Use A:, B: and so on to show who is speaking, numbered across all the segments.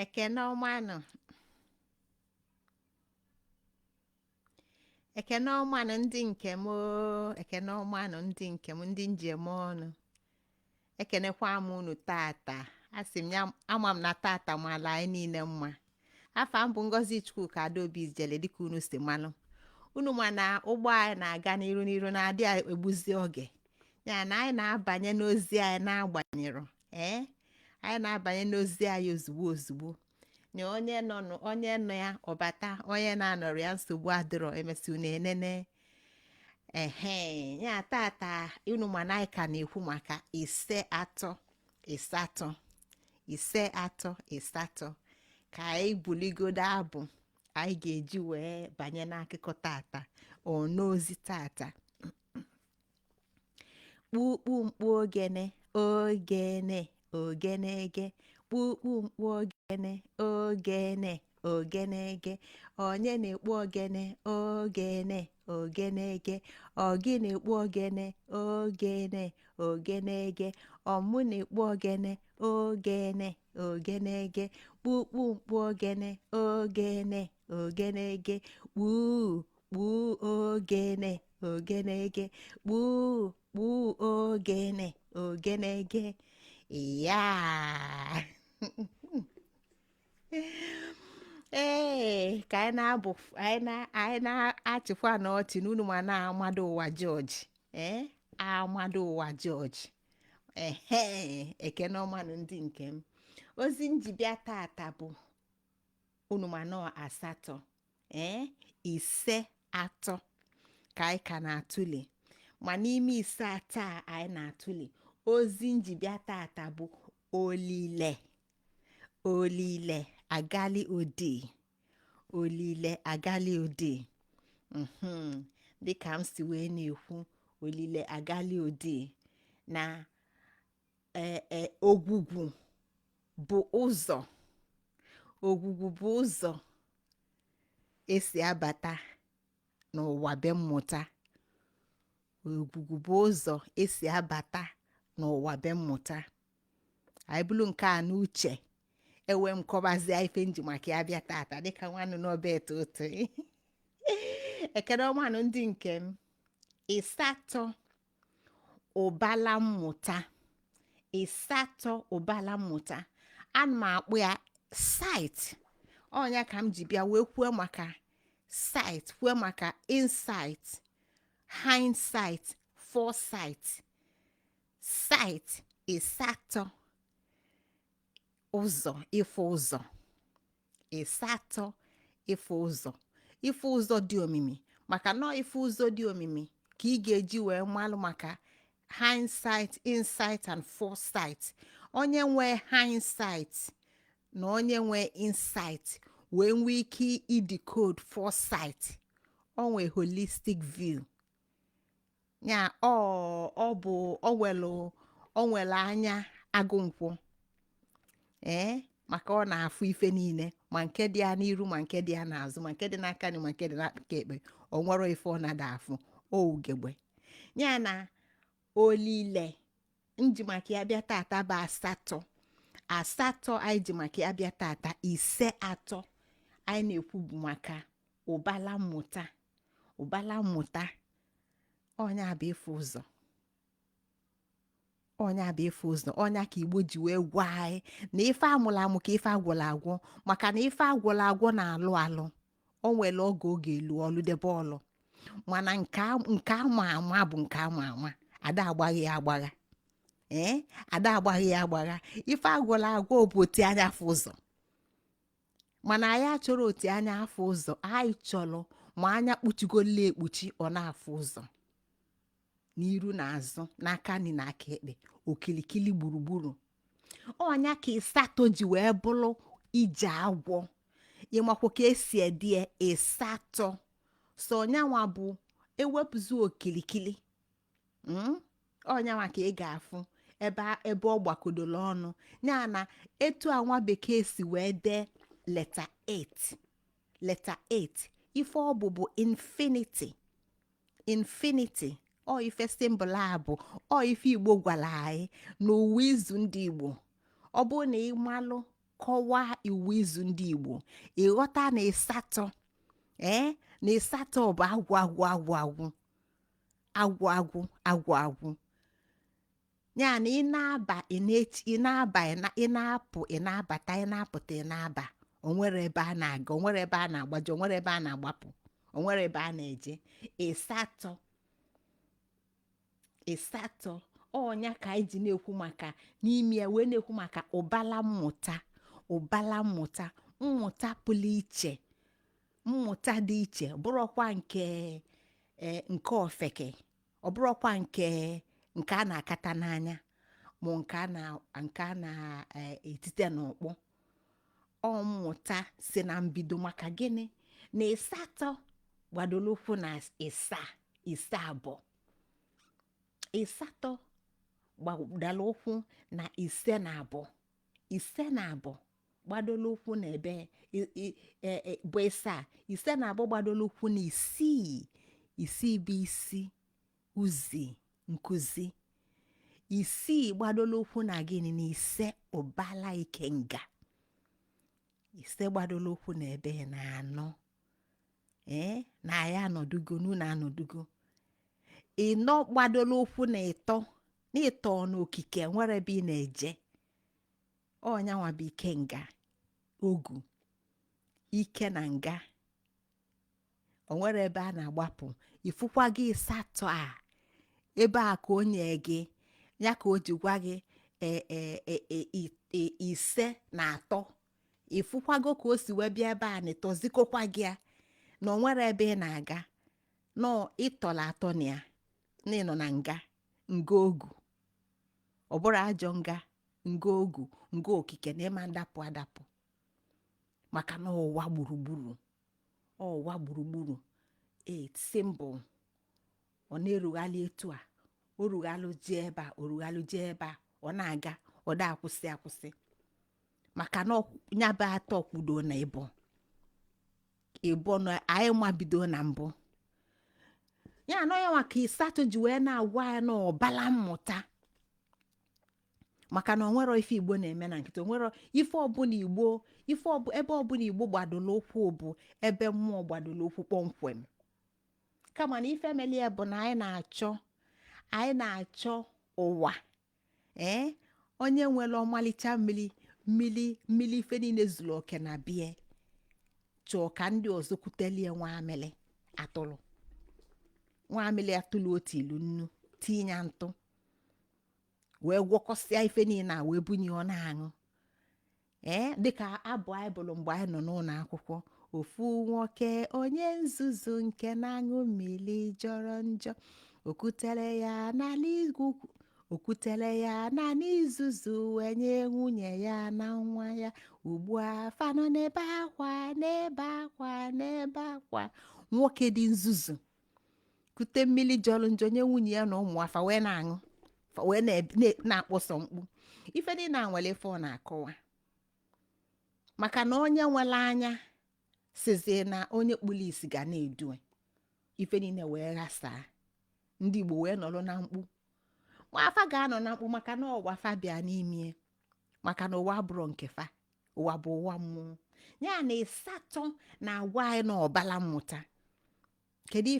A: Ekene ọmanụ. Ekene ọmanụ ndị nkem o. Ekene ọmanụ ndị nkem ndị njem ọnụ. Ekenekwa m unu tata. Asị m ya ama m na tata mala anyị niile mma. Afa m bụ Ngozi Chukwuka Adaobi Ijele dịka unu si malụ. Unu ma na ụgbọ anyị na-aga n'iru na-adị egbuzi oge. Ya na anyị na-abanye n'ozi anyị na-agbanyero. Anyị na-abanye n'ozi anyị ozugbo. Nye onye nọ ya ọbata, onye na-anọrọ ya nsogbu adịrọ emesi unu enene. Ya tata unu ma na anyị ka na-ekwu maka Iseato. Ka anyị buligodo abụ anyị ga-eji wee banye n'akụkọ tata ọ n'ozi tata. Kpukpu mkpu ogene ogenege, kpukpu mkpu ogenege, onye na-ekpu ogene ogenege, ọgị na-ekpu ogene ogenege, ọmụ na-ekpu ogene ogenege, kpukpu mkpu ogene ogenege, kpuu ogene ogenege, kpuu ogene ogenege. Ya ka anyị na-achịkwa n'ọchị n'unu ma na-amado ụwa George. Amado ụwa George. Ekene ọmanụ ndị nke m. Ozi njibịa tata bụ unu ma nọ asatọ. Iseato ka anyị ka na-atụle. Ma n'ime ise atọ a anyị na-atụle, ozi njibịa tata bụ Olile Agali Odii. Olile Agali Odii. Dịka m si wee na-ekwu Olile Agali Odii na ogwugwu bụ ụzọ. Ogwugwu bụ ụzọ esi abata n'ụwa be mmụta. Ogwugwu bụ ụzọ esi abata n'ụwa be mmụta. Anyị bụrụ nke a n'uche ewe m kọbazie ife nji maka ya bịa tata dịka nwanụ n'ọba etoto. Ekene ọmanụ ndị nke m. Iseato ụbala mmụta. Iseato ụbala mmụta. Ana m akpụ ya site. Ọnya ka m ji bịa wee kwuo maka site, kwuo maka insight, hindsight, foresight. Site Iseato ụzọ, ife ụzọ. Iseato ife ụzọ. Ife ụzọ dị omimi. Maka nọ ife ụzọ dị omimi ka ị ga-eji wee malụ maka hindsight, insight and foresight. Onye nwe hindsight na onye nwe insight wee nwee ike idecode foresight. O nwee holistic view. Ya o nwere anya agụ nkwụ. Maka ọ na-afụ ife niile ma nke dị ya n'iru ma nke dị ya n'azụ ma nke dị n'aka nri ma nke dị n'aka ekpe. O nwere ife ọ na-ada afụ. Ugegbe. Ya na Olile nji maka ya bịa tata bụ asatọ anyị ji maka ya bịa tata. Iseato anyị na-ekwu bụ maka ụbala mmụta. Ọnya bụ ife ụzọ. Ọnya ka Igbo ji wee gwa anyị na ife amụrụ amụ ka ife agwụrụ agwụ. Maka na ife agwụrụ agwụ na-alụ alụ. O nwere oge ọ ga-elu ọlụ debe ọlụ. Mana nke ama bụ nke ama. Ada agbaghị ya agbagha. Ada agbaghị ya agbagha. Ife agwụrụ agwụ bụ oti anya afọ ụzọ. Mana anyị achọrọ oti anya afọ ụzọ. Anyị chọrọ ma anya kpuchigolo ekpuchi ọ na-afụ ụzọ. N'iru na azụ, n'aka nri na aka ekpe, okilikili gburugburu. Ọnya ka Iseato ji wee bụrụ ije agwọ. Ịmakwa ka esi edie Iseato. So onyanwa bụ ewepụzi okilikili. Onyanwa ka ị ga-afụ ebe ọ gbakodoro ọnụ. Ya na etu anwa bekee si wee dee letter 8. Letter 8. Ife ọ bụ infinity. Ọ ife simbụl a bụ ọ ife Igbo gwara anyị n'ụwa izu ndị Igbo. Ọ bụrụ na ị malụ kọwaa iwu izu ndị Igbo ịghọta na ịsatọ na ịsatọ bụ agwụ agwụ agwụ agwụ agwụ agwụ agwụ agwụ ya na ị na-aba ị na-aba ị na-apụ ị na-abata ị na-apụta ị na-aba onwere ebe a na-aga onwere ebe a na-agbaje onwere ebe a na-agbapụ onwere ebe a na-eje ịsatọ ịsatọ ọnya ka anyị ji na-ekwu maka n'ime ya wee na-ekwu maka ụbala mmụta mmụta pụrụ iche mmụta dị iche bụrụkwa nke ofeke ọ bụrụkwa nke a na-akata n'anya ma nke a na-etite n'ọkpọ ọ mmụta si na mbido maka gịnị na ịsatọ gbadoro ụkwụ na ise abụọ ịsatọ gbadoro ụkwụ na ise na abụọ gbadoro ụkwụ na ebe bụ ise na abụọ gbadoro ụkwụ na isii bụ isi uzi nkụzi isii gbadoro ụkwụ na gịnị na ise ụbala ikenga ise gbadoro ụkwụ na ebe na anọ na ya anọdugo n'ụlọ anọdugo ịnọ gbadoro ụkwụ na ịtọ n'okike nwere ebe ị na-eje ọnyanwa bụ ikenga ogu ike na nga onwere ebe a na-agbapụ ifukwa gị ịsatọ a ebe a ka onye gị ya ka o ji gwa gị ise na atọ ifukwago ka o si wee bịa ebe a na-etozikokwa gị ya na onwere ebe ị na-aga nọ ịtọla atọ na ya na ịnọ na nga ogu ọ bụrụ ajọ nga ogu nga okike na ịma adapụ maka na ụwa gburugburu simbụl ọ na-erughalị etu a o rughalụ jee ebe a o rughalụ jee ebe a ọ na-aga ọ da akwụsị maka na nyaba atọ kwudo na ịbọ na anyị mabido na mbụ ya anọ ya maka ịsatọ ji wee na-agwa ya na ọbala mmụta maka na onwero ife Igbo na-eme na nkịtị onwero ife ọbụla ebe ọbụla Igbo gbadoro ụkwụ bụ ebe mmụọ gbadoro ụkwụ kpọmkwem kama na ife melie bụ na anyị na-achọ ụwa onye nwere ọmalịcha mmiri ife niile zuru oke na bie chọọ ka ndị ọzọ kwutelie nwamili atụlụ otu ilu nnu tinye ntụ wee gwọkọsịa ife niile a wee bunye ọ na-aṅụ dịka abụ anyị bụrụ mgbe anyị nọ n'ụlọ akwụkwọ ofu nwoke onye nzuzu nke na-aṅụ mmiri jọrọ njọ okwutere ya naanị izuzu wee nye nwunye ya na nwa ya ugbu a fanọ n'ebe akwa nwoke dị nzuzu kute mmiri jọrọ njọ nye nwunye ya na ụmụ afa wee na-aṅụ wee na-akpọsọ mkpu ife niile a nwere ife ọ na-akọwa maka na onye nwere anya sizie na onye kpụrụ isi ga na-edu ife niile wee ghasaa ndị Igbo wee nọrọ na mkpu nwafa ga-anọ na mkpu maka na ụwa fa bịa n'ime maka na ụwa bụrụ nke fa ụwa bụ ụwa mmụọ ya na ịsatọ na-agwa anyị na ọbala mmụta kedu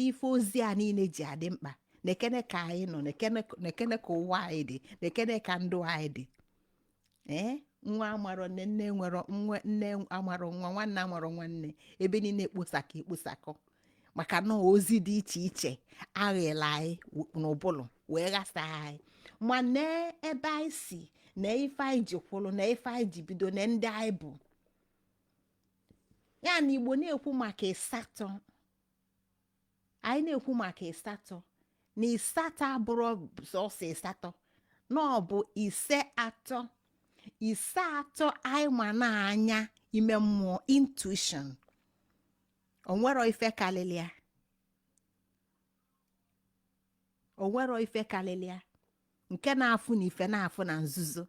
A: ife ozi a niile ji adị mkpa nekene ka anyị nọ nekene ka ụwa anyị dị nekene ka ndụ anyị dị nwa amarọ nne amarọ nwa nwanne amarọ nwanne ebe niile ekposakọ maka na ozi dị iche iche aghịla anyị n'ụbụlụ wee ghasa anyị ma na ebe anyị si na ife anyị ji kwụrụ na ife anyị ji bido na ndị anyị bụ ya na Igbo na-ekwu maka ịsatọ anyị na-ekwu maka ịsatọ na ịsatọ abụrụ sọsọ ịsatọ na ọ bụ ise atọ anyị ma na-anya ime mmụọ intuition onwero ife kalịlịa nke na-afụ na ife na-afụ na nzuzo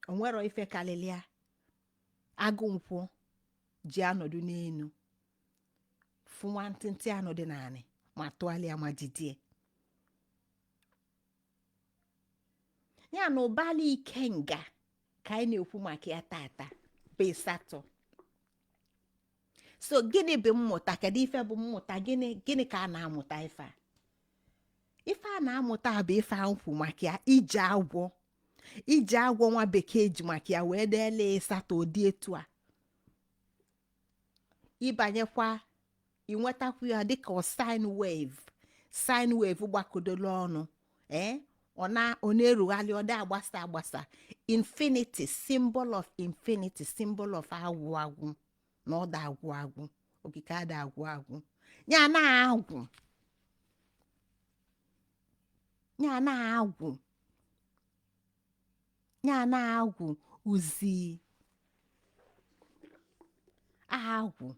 A: onwero ife kalịlịa agụ nkwụ ji anọdụ n'elu fụ nwantịntị anọdụ naanị ma tụọlịa ma jidie ya na ụbala ikenga ka anyị na-ekwu maka ya tata bụ Iseato. So gịnị bụ mmụta? Kedu ife bụ mmụta? Gịnị ka a na-amụta ife a? Ife a na-amụta bụ ife ahụ kwu maka ya, ije agwọ nwa bekee ji maka ya wee deele Iseato ụdị etu a. Ịbanyekwa inwetakwu ya dịka sine wave gbakọdoro ọnụ, ọ na-erugharị, ọ da agbasa infinity, symbol of infinity, symbol of agwụ na ọ da agwụ okike ada agwụ ya na-agwụ uzi agwụ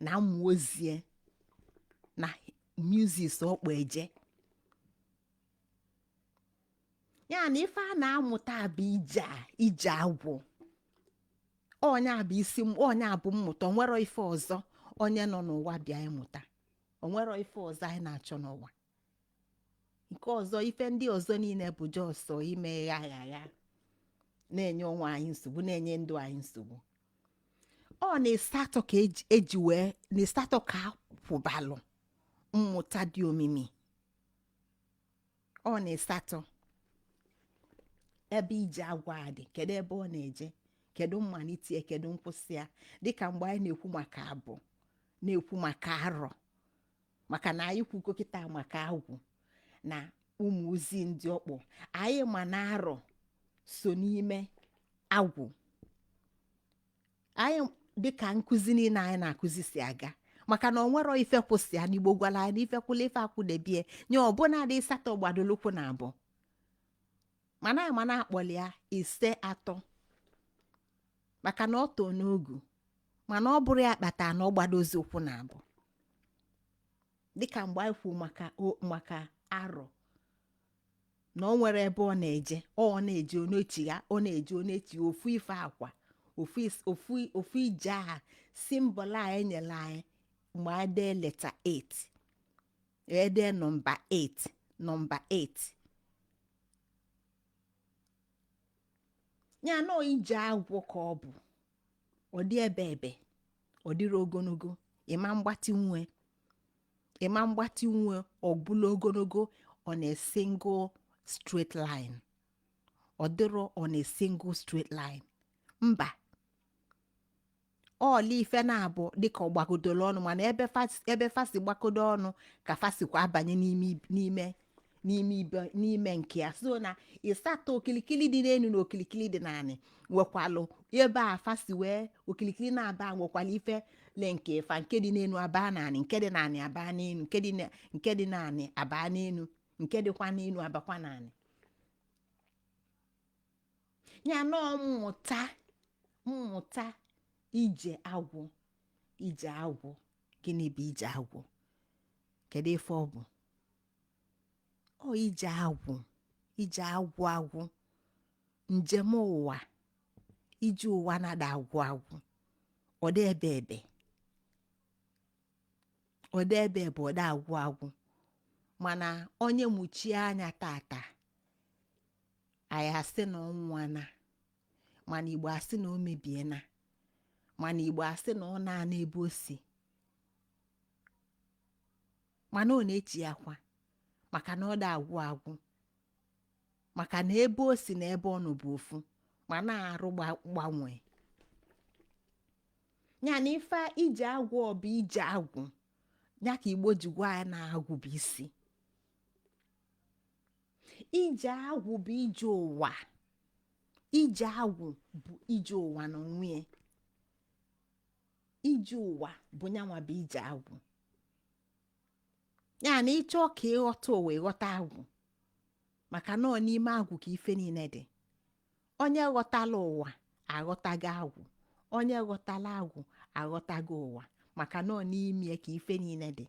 A: na mmụọ ozie na music ọkpọ eje. Ya na ife a na-amụta bụ ije agwụ. Onye bụ isi, onye bụ mmụta. Onwero ife ọzọ onye nọ n'ụwa bịa ịmụta. Onwero ife ọzọ anyị na-achọ n'ụwa. Nke ọzọ, ife ndị ọzọ niile bụ jọsọ ime gha na-enye onwe anyị nsogbu, na-enye ndụ anyị nsogbu. Ọ na Iseato ka eji wee na Iseato ka kwụbalụ mmụta dị omimi. Ọ na Iseato ebe ije agwa dị, kedu ebe ọ na-eje, kedu mmalite, kedu nkwụsị ya. Dịka mgbe anyị na-ekwu maka abụ, na-ekwu maka arọ, maka na anyị kwugo kịta maka agwụ na ụmụ ozi ndị ọkpọ. Anyị ma na arọ so n'ime agwụ. Anyị dịka nkụzi niile anyị na-akụzi si aga, maka na onwero ife kwụsị ya n'Igbo gwara anyị na ife kwụla ife akwụdebie nye ọbụna dị Iseato gbadolukwu na abụ, mana anyị ma na-akpọli ya Iseato maka na ọ too n'ogu, mana ọ bụrụ ya kpata na ọ gbadozi ụkwụ na abụ. Dịka mgbe anyị kwu maka arọ na o nwere ebe ọ na-eje, ọ na-eje onochigha, ọ na-eje onechi ofu ife akwa, ofu ije aha, simbọl a enyela anyị mgbe anyị dee leta 8, edee nọmba 8 ya na ije agwụ ka ọ bụ. Ọ dị ebe ọ dịrị ogologo, ịma mgbatị nwe ọbụla ogologo on a single straight line. Ọ dịrọ on a single straight line, mba. Ọla ife na-abụ dịka ọ gbagodoro ọnụ, mana ebe fasi gbakodo ọnụ ka fasikwa abanye n'ime nke ya. So na Iseato okilikili dị n'elu na okilikili dị n'anị nwekwalụ ebe a fasi wee okilikili na-aba nwekwala ife le nke fa, nke dị n'elu aba n'anị, nke dị n'anị aba n'elu, nke dị n'anị aba n'elu, nke dịkwa n'elu abakwa n'anị. Ya na mmụta ije agwụ. Gịnị bụ ije agwụ? Kedu ife ọ bụ? Ọ ije agwụ njem ụwa. Ije ụwa na-ada agwụ ọ dị ebe ọ dị agwụ. Mana onye muchie anya tata anyị asị na ọnwụana, mana Igbo asị na o mebiena, mana Igbo asị na ọ na-ana ebe o si, mana ọ na-echi akwa maka na ọ da agwụ, maka na ebe o si na ebe ọ nọ bụ ofu, ma na-arụ gbanwee. Ya na ife ije agwụ ọ bụ ije agwụ, ya ka Igbo ji gwa ya na agwụ bụ isi. Ije agwụ bụ ije ụwa. Ije agwụ bụ ije ụwa n'onwe. Ije ụwa bụ nyanwa bụ ije agwụ. Ya na ịchọ ka ịghọta ụwa ịghọta agwụ, maka na ọ n'ime agwụ ka ife niile dị. Onye ghọtala ụwa aghọtago agwụ, onye ghọtala agwụ aghọtago ụwa, maka na ọ n'ime ka ife niile dị.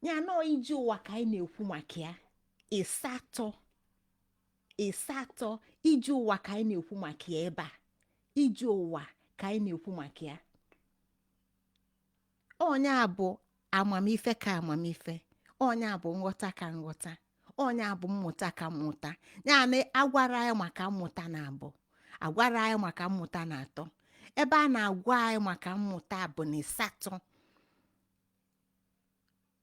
A: Ya na ije ụwa ka anyị na-ekwu maka ya. Iseato ije ụwa ka anyị na-ekwu maka ya ebe a. Ije ụwa ka anyị na-ekwu maka ya. Onye a bụ amamife ka amamife, onye a bụ nghọta ka nghọta, Onya bụ mmụta ka mmụta. Ya na agwara anyị maka mmụta na abụ. Agwara anyị maka mmụta na atọ. Ebe a na-agwa anyị maka mmụta bụ na Iseato.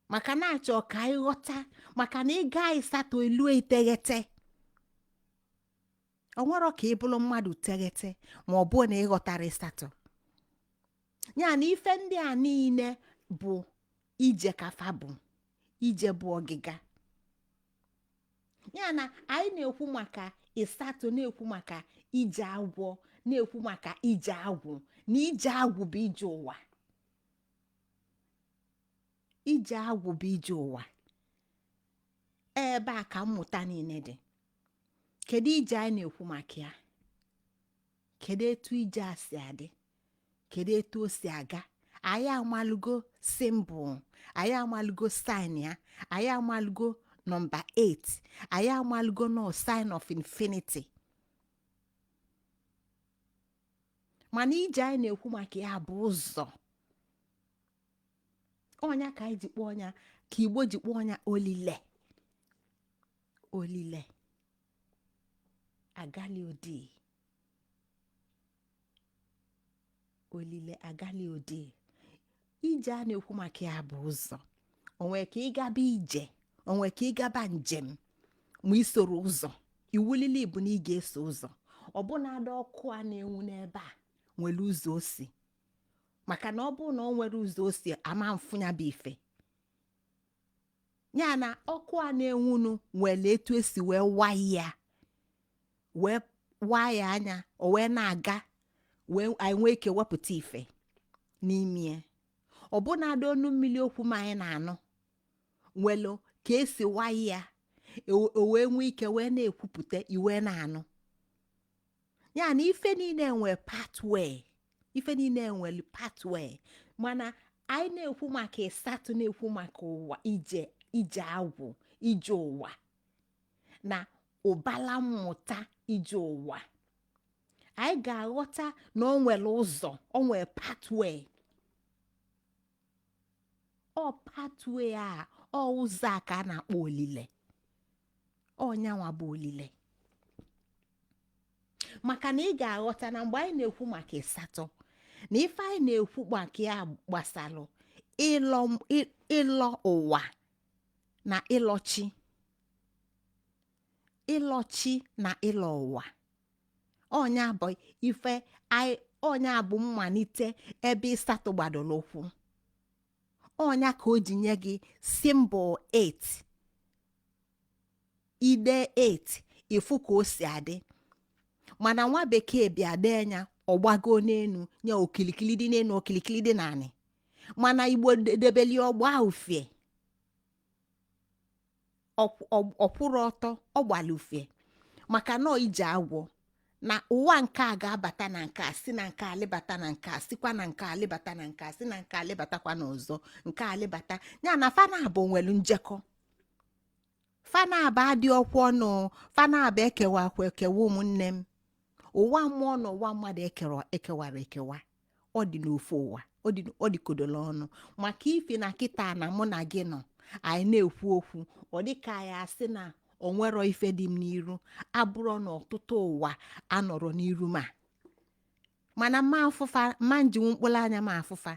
A: Maka na achọ ka anyị ghọta, maka na ịga Iseato elu iteghete. O nwero ka ị bụrụ mmadụ teghete ma ọ bụ na ịghọtara Iseato. Ya na ife ndị a niile bụ ije kafa bụ. Ije bụ ọgịga. Ya na anyị na-ekwu maka Iseato, na-ekwu maka ije agwọ, na-ekwu maka ije agwụ, na ije agwụ bụ ije ụwa. Ije agwụ bụ ije ụwa. Ebe a ka mmụta niile dị. Kedu ije anyị na-ekwu maka ya? Kedu etu ije a si adị? Kedu etu o si aga? Anyị amalụgo symbol, anyị amalụgo sign ya, anyị amalụgo number 8, anyị amalụgo no sign of infinity. Mana ije anyị na-ekwu maka ya bụ ụzọ. Onya ka anyị ji kpọọ ọnya, ka Igbo ji kpọọ ọnya Olile. Olile. Agali Odii. Olile Agali Odii. Ije a na-ekwu maka ya bụ ụzọ. Onwe ka ị gaba ije, onwe ka ị gaba njem, ma isoro ụzọ. Iwulili bụ na ị ga-eso ụzọ. Ọ bụ na ada ọkụ a na-enwu n'ebe a nwere ụzọ o si. Maka na ọ bụ na o nwere ụzọ o si, ama mfunya bụ ife. Ya na ọkụ a na-enwunu nwere etu esi wee waya, wee waya anya, o wee na-aga, wee anyị nwee ike wepụta ife n'ime. Ọ bụ na ada onu mmiri okwu ma anyị na-anụ nwelu ka esi waya, o wee nwee ike wee na-ekwupụta iwe na-anụ. Ya na ife niile nwere pathway. Ife niile nwere pathway. Mana anyị na-ekwu maka Iseato, na-ekwu maka ụwa, ije agwụ, ije ụwa, na ụbala mmụta ije ụwa. Anyị ga-aghọta na o nwere ụzọ, o nwere pathway. Ọ pathway a, ọ ụzọ a ka a na-akpọ olile. Ọnyanwa bụ olile. Maka na ị ga-aghọta na mgbe anyị na-ekwu maka Iseato, na ife anyị na-ekwu maka ya gbasalụ ịlọ ụwa na ịlọchi. Ịlọchi na ịlọ ụwa. Ọnya bụ ife anyị, ọnya bụ mmalite ebe Iseato gbadoro ụkwụ. Ọnya ka o ji nye gị symbol 8. Ide 8, ifu ka o si adị. Mana nwa bekee bịa dee nya, ọgbago n'enu, nye okilikili dị n'enu, okilikili dị n'anị. Mana Igbo debeli ọgba ufie. Ọkwụrụ ọtọ, ọgbala ufie. Maka na ije agwọ, na ụwa nke a ga-abata na nke a, si na nke a lebata na nke a, sikwa na nke a lebata na nke a, si na nke a lebatakwa n'ọzọ, nke a lebata. Ya na fana abụ nwelu njekọ. Fana abụ adị ọkwụ ọnụ, fana abụ ekewa ụmụnne m. Ụwa mmụọ na ụwa mmadụ ekewara ekewa. Ọ dị n'ofu ụwa, ọ dị kodolo ọnụ. Maka ife na kịta na mụ na gị nọ, anyị na-ekwu okwu, ọ dị ka anyị asị na o nwero ife dị m n'iru, abụrụ na ọtụtụ ụwa anọrọ n'iru ma. Mana mma afụfa, mma njinwu mkpụrụ anya m afụfa.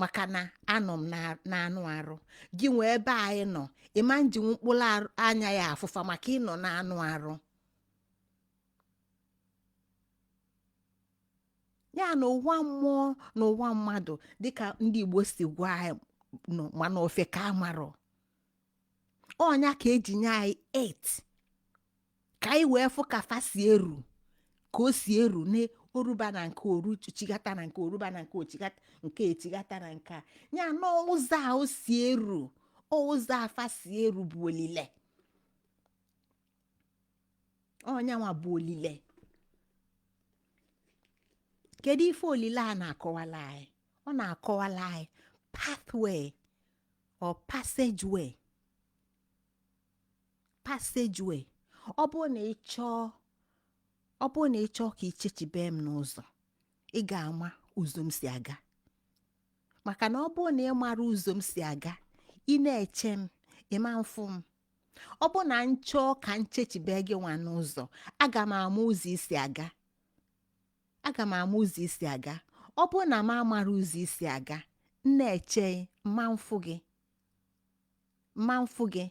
A: Maka na anọ m na-anụ arụ. Gị nwee ebe anyị nọ, ịma njinwu mkpụrụ anya ya afụfa maka ịnọ na-anụ arụ. Ya na ụwa mmụọ na ụwa mmadụ dịka ndị Igbo si gwa anyị nọ, mana ofe ka amarọ. Ọnya ka eji nye anyị 8 ka anyị wee fụ ka fa si eru, ka o si eru na oruba na nke oru chigata na nke oruba na nke ochigata nke echigata na nke a. Ya na ụzọ a o si eru, ụzọ a fa si eru bụ olile. Ọnyanwa bụ olile. Kedu ife olile a na-akọwala anyị? Ọ na-akọwala anyị pathway or passageway. Passageway. Ọ bụ na ịchọ ka ichechibe m n'ụzọ, ị ga-ama ụzọ m si aga. Maka na ọ bụ na ị mara ụzọ m si aga, ị na-eche m, ịma mfụ m. ọ bụ na nchọọ ka nchechibe gị nwa n'ụzọ aga m ama ụzọ isi aga ọ bụ na m amara ụzọ isi aga na-eche mma mfu gị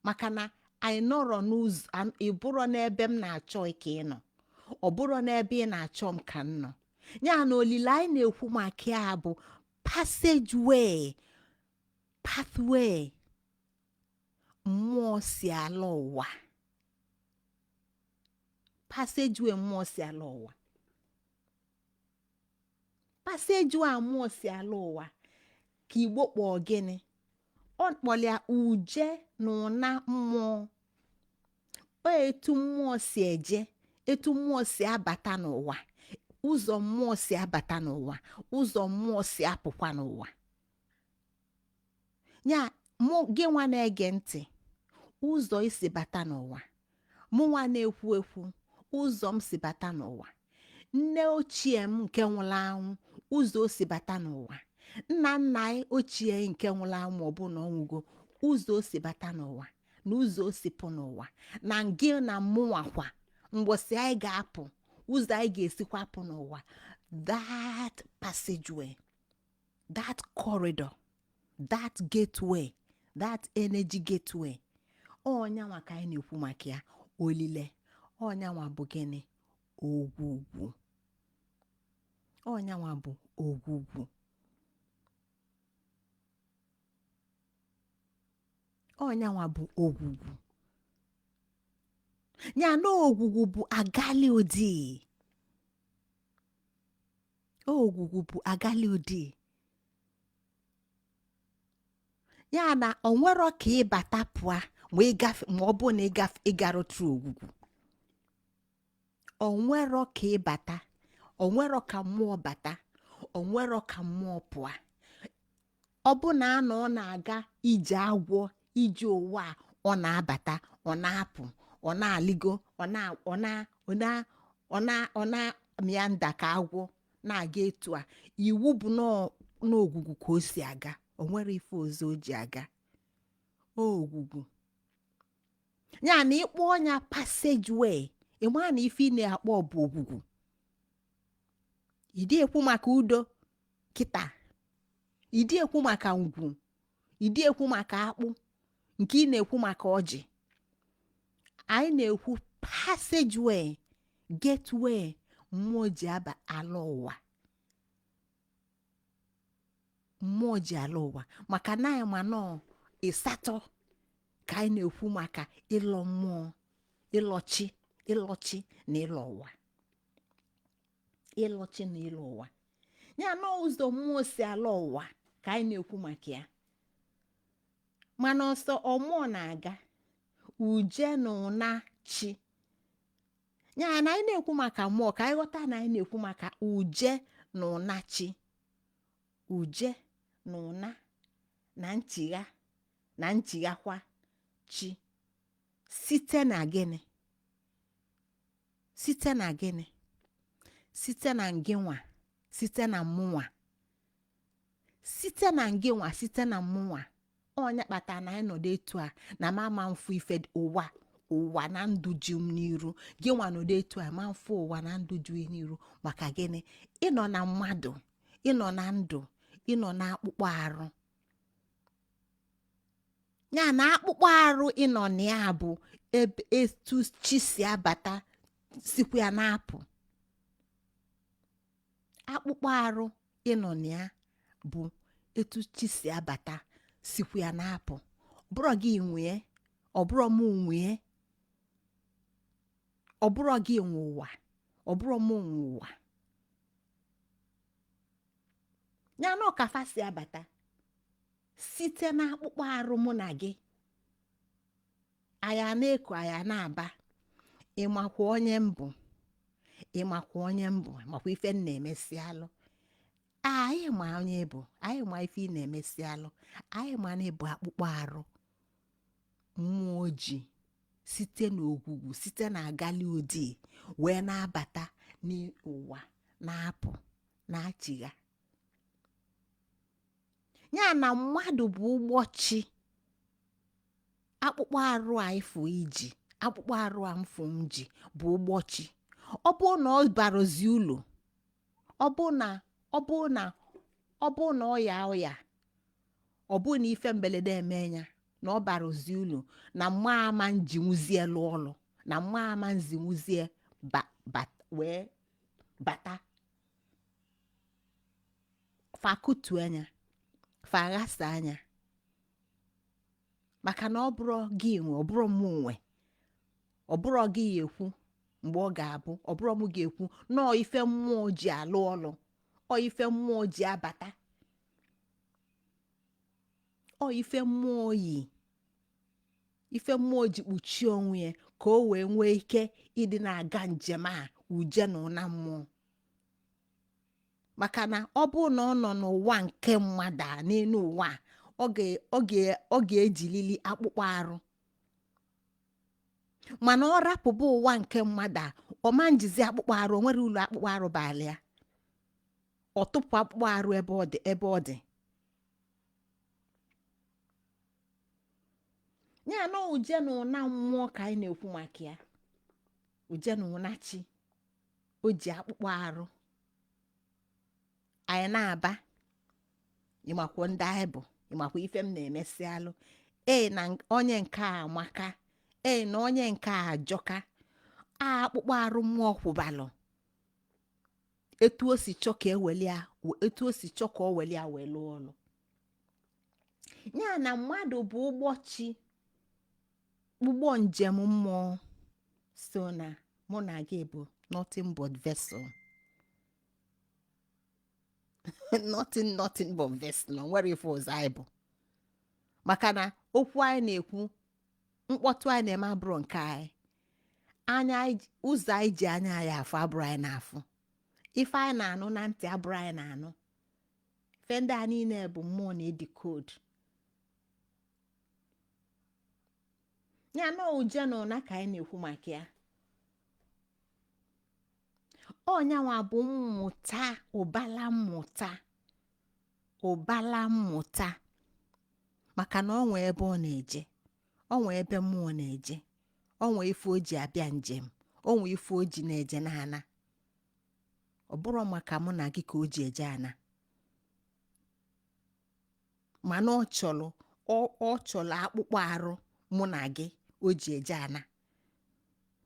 A: maka na anyị nọrọ n'ụzọ ịbụrọ n'ebe m na-achọ ka ị nọ ọ bụrọ n'ebe ị na-achọ m ka m nọ ya na olile anyị na-ekwu maka ya bụ pathway mmụọ si ala ụwa passageway mmụọ si ala ụwa passageway mmụọ si ala ụwa ka Igbo kpọọ gịnị ọ kpọlịa uje na ụna mmụọ o etu mmụọ si eje etu mmụọ si abata n'ụwa ụzọ mmụọ si abata n'ụwa ụzọ mmụọ si apụkwa n'ụwa ya gị nwa na-ege ntị ụzọ isi bata n'ụwa mụ nwa na-ekwu ụzọ m si bata n'ụwa nne ochie m nke nwụrụ anwụ ụzọ o si bata n'ụwa nna nna anyị ochie nke nwụrụ anwụ ọ bụ na ọnwụgo ụzọ o si bata n'ụwa na ụzọ o si pụ n'ụwa na gị na mụnwakwa mgbọsị anyị ga-apụ ụzọ anyị ga-esikwa apụ n'ụwa that passageway that corridor that gateway that energy gateway ọnyanwa ka anyị na-ekwu maka ya olile ọnyanwa bụ gịnị ogwugwu ọnyanwa bụ ogwugwu ọnyanwa bụ ogwugwu ya na ogwugwu bụ agali odii ogwugwu bụ agali odii ya na onwero ka ịbata pụa ma ọ bụ na ịgara otu ogwugwu onwero ka ịbata onwero ka mmụọ bata onwero ka mmụọ pụa ọ bụ na ọ na-aga ije agwọ ije ụwa ọ na-abata ọ na-apụ ọ na-aligo ọ na-amịa nda ka agwọ na-aga etu a iwu bụ n'ogwugwu ka o si aga onwere ife ọzọ o ji aga ogwugwu ya na ịkpọ ọnya passageway ịma na ife ị na-akpọ bụ ogwugwu ịdị ekwu maka udo kịta ịdị ekwu maka ngwu ịdị ekwu maka akpụ nke ị na-ekwu maka ọjị anyị na-ekwu passageway gateway mmụọ ji aba ala ụwa mmụọ ji ala ụwa maka na anyị ma nọ Iseato ka anyị na-ekwu maka ịlọ mmụọ ịlọchi na ịlọ ụwa ịlọchi na ịlọ ụwa ya na ụzọ mmụọ si ala ụwa ka anyị na-ekwu maka ya mana ọsọ ọmụọ na-aga uje na ụna chi ya na anyị na-ekwu maka mmụọ ka anyị ghọta na anyị na-ekwu maka uje na ụna chi uje na ụna na nchigha na nchighakwa chi site na gịnị site na gịnị site na ngịnwa site na mmụnwa site na ngịnwa site na mmụnwa onye kpatara na anyị nọdụ etu a na mama mfu ife ụwa na ndụ ji m n'iru gị nwa nọdụ etu a ma mfu ụwa na ndụ ji n'iru maka gịnị ịnọ na mmadụ ịnọ na ndụ ịnọ na akpụkpọ arụ ya na akpụkpọ arụ ịnọ na ya bụ ebe etu chi si abata sikwa ya na-apụ akpụkpọ arụ ịnọ na ya bụ etu chi si abata sikwa ya na-apụ ọbụrụ gị nwee ọbụrụ m nwee ọbụrụ gị nwe ụwa ọbụrụ m nwe ụwa ya na ọkafa si abata site na akpụkpọ arụ mụ na gị aya na-eku aya na-aba ịmakwa onye mbụ makwa ife m na-emesi alụ anyị ma onye bụ anyị ma ife ị na-emesi alụ anyị ma na ịbụ akpụkpọ arụ mmụọ ojii site n'ogwugwu site na agali odii wee na-abata n'ụwa na-apụ na-achịgha ya na mmadụ bụ ụgbọ chi akpụkpọ arụ a ifụ iji akpụkpọ arụ a mfụ m ji bụ ụgbọchi. Ọ bụ na ọ barozi ụlọ, ọ bụ na ọya ọ bụ na ife mberede eme ya na ọ barozi ụlọ na mma ama njinwuzie lụ ọlụ na mma ama nzinwuzie wee bata fakutu anya faghasa anya maka na ọ bụrụ gị nwe ọ bụrụ mụ nwe ọ bụrụ gị ekwu mgbe ọ ga-abụ ọ bụrụ mụ ga-ekwu nọọ ife mmụọ ji alụ ọlụ ọ ife mmụọ ji abata ọ ife mmụọ yi ife mmụọ ji kpuchie onwe ya ka o wee nwee ike ịdị na-aga njem a uje na ụna mmụọ. Maka na ọ bụ na ọ nọ n'ụwa nke mmadụ a n'elu ụwa ọ ga-ejilili akpụkpọ arụ, mana ọ rapụba ụwa nke mmadụ a ọma njizi akpụkpọ arụ o nwere ụlọ akpụkpọ arụ balịa ọ tụpụ akpụkpọ arụ ebe ọ dị ya na uje na ụna mmụọ ka anyị na-ekwu maka ya. Uje na ụna chi o ji akpụkpọ arụ anyị na-aba ịmakwa ndị anyị bụ ịmakwa ife m na-emesi alụ na onye nke a amaka na onye nke a ajọka akpụkpọ arụ mmụọ kwụbalụ etu o si chọ ka o welia wee lụọ ọlụ ya na mmadụ bụ ụgbọ njem mmụọ so na mụ na gị bụ nothing but vessel nothing but vessel nwere ife ụzọ anyị bụ maka na okwu anyị na-ekwu mkpọtụ anyị na-eme abụrụ nke anyị ụzọ anyị ji anya anyị afụ abụrụ anyị na-afụ ife anyị na-anụ na ntị abụrụ anyị na-anụ ife ndị a niile bụ mmụọ na-edi koodu ya na uje na ụna ka anyị na-ekwu maka ya. Ọnyanwa bụ mmụta ụbala mmụta maka na ọ nwee ebe ọ na-eje ọ nwee ebe mmụọ na-eje ọ nwee ife o ji abịa njem ọ nwee ife o ji na-eje n'ana ọ bụrụ maka mụ na gị ka o ji eje ana mana ọ chọrọ akpụkpọ arụ mụ na gị o ji eje ana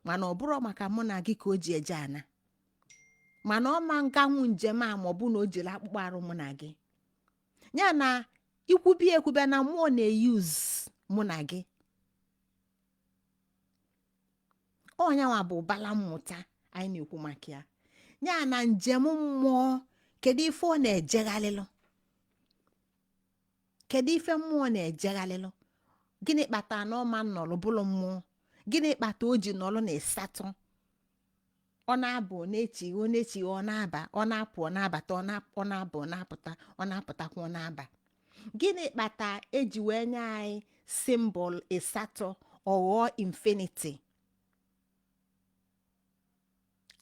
A: mana ọ bụrụ maka mụ na gị ka o ji eje ana mana ọ ma nganwu njem a ma ọ bụ na o jiri akpụkpọ arụ mụ na gị ya na ikwubie na mmụọ na-eyuz mụ na gị ọnyanwa bụ ụbala mmụta anyị na-ekwu maka ya na njem mmụọ kedu ife ọ na-ejeghalịlụ kedu ife mmụọ na-ejeghalịlụ gịnị kpatara na ọma nnọrọ bụlụ mmụọ gịnị kpata o ji nọrọ na ịsatọ ọ na-abụ n'echi ọ na-aba ọ na-apụ ọ na-abata ọ na-abụ ọ na-apụta ọ na-apụtakwa ọ na-aba gịnị kpata eji wee nye anyị simbọl ịsatọ ọghọọ infinity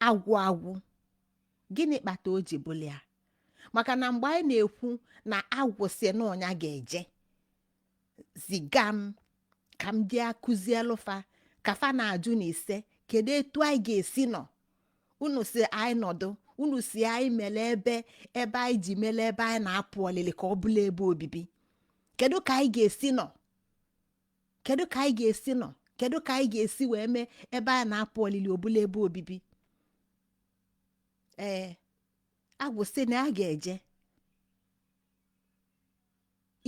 A: agwụ gịnị kpata o ji bụlụ ya maka na mgbe anyị na-ekwu na agwụ si na ọnya ga-eje ziga m ka m bịa kụzielụfa ka fa na-ajụ na ise kedu etu anyị ga-esi nọ unu si anyị nọdụ unu si anyị mere ebe anyị ji mere ebe anyị na-apụ ọlịlị ka ọ bụla ebe obibi kedu ka anyị ga-esi nọ kedu ka anyị ga-esi wee mee ebe anyị na-apụ ọlịlị ọbụla ebe obibi agwụsị na a ga-eje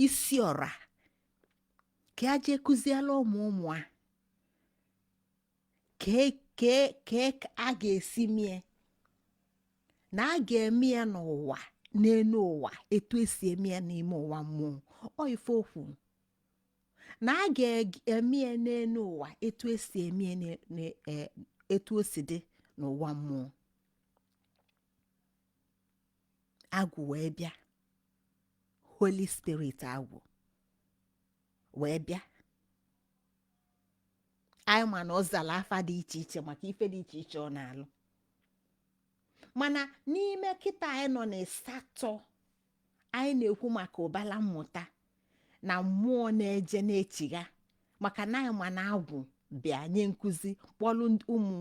A: isi ọra ka a jee kụziela ụmụ a ka a ga-esi mie na a ga-eme ya n'ụwa n'elu ụwa etu esi eme ya n'ime ụwa mmụọ ọ ife okwu na a ga-eme ya n'elu ụwa etu esi eme ya etu o si dị n'ụwa mmụọ agwụ wee bịa Holy Spirit agwụ wee bịa anyị ma na ọ zara afa dị iche iche maka ife dị iche iche ọ na-alụ mana n'ime kịta anyị nọ n'ịsatọ anyị na-ekwu maka ụbala mmụta na mmụọ na-eje na-echigha maka na anyị ma na agwụ bịa nye nkụzi kpọlụ ụmụ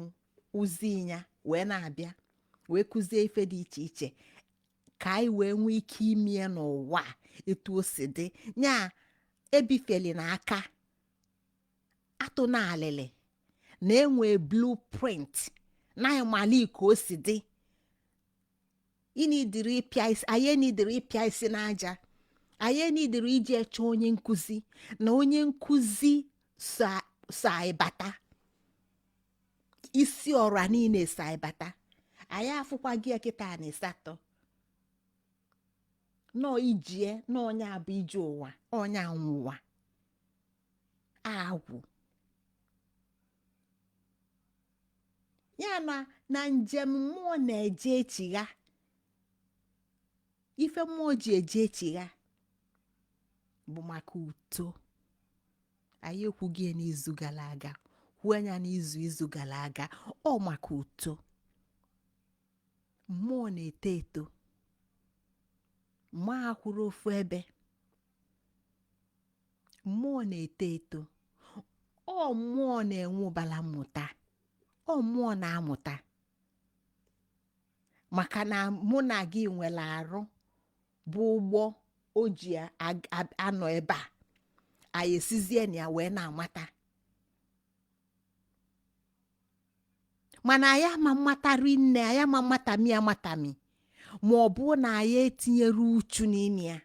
A: ozi ya wee na-abịa wee kụzie ife dị iche iche ka anyị wee nwee ike ime n'ụwa etu o si dị nya ebifeli n'aka atụ na alịlị na enwe blueprint na ịmali ka o si dị anyị nidiri ịpịa isi n'aja, anyị nidiri iji eche onye nkụzi na onye nkụzi so ịbata isi ọra niile so ịbata. Anyị afụkwa gị kịta na Iseato nọ ijie na onye abụ ije ụwa onye anwụwa agwụ ya na njem mmụọ na-eje echigha ife mmụọ ji eje echigha bụ maka uto. Anyị ekwughị n'izu gara aga kwuo anya n'izu gara aga ọ maka uto. Mmụọ na-eto eto mmụọ akwụrụ ofu ebe, mmụọ na-eto eto ọ mmụọ na-enwebala mmụta, ọ mmụọ na-amụta maka na mụ na gị nwere arụ bụ ụgbọ o ji anọ ebe a anyị esizie na ya wee na-amata mana anyị ama mmata rinne, anyị ama mmatami amatami ma ọ bụ na anyị etinyere uchu n'ime ya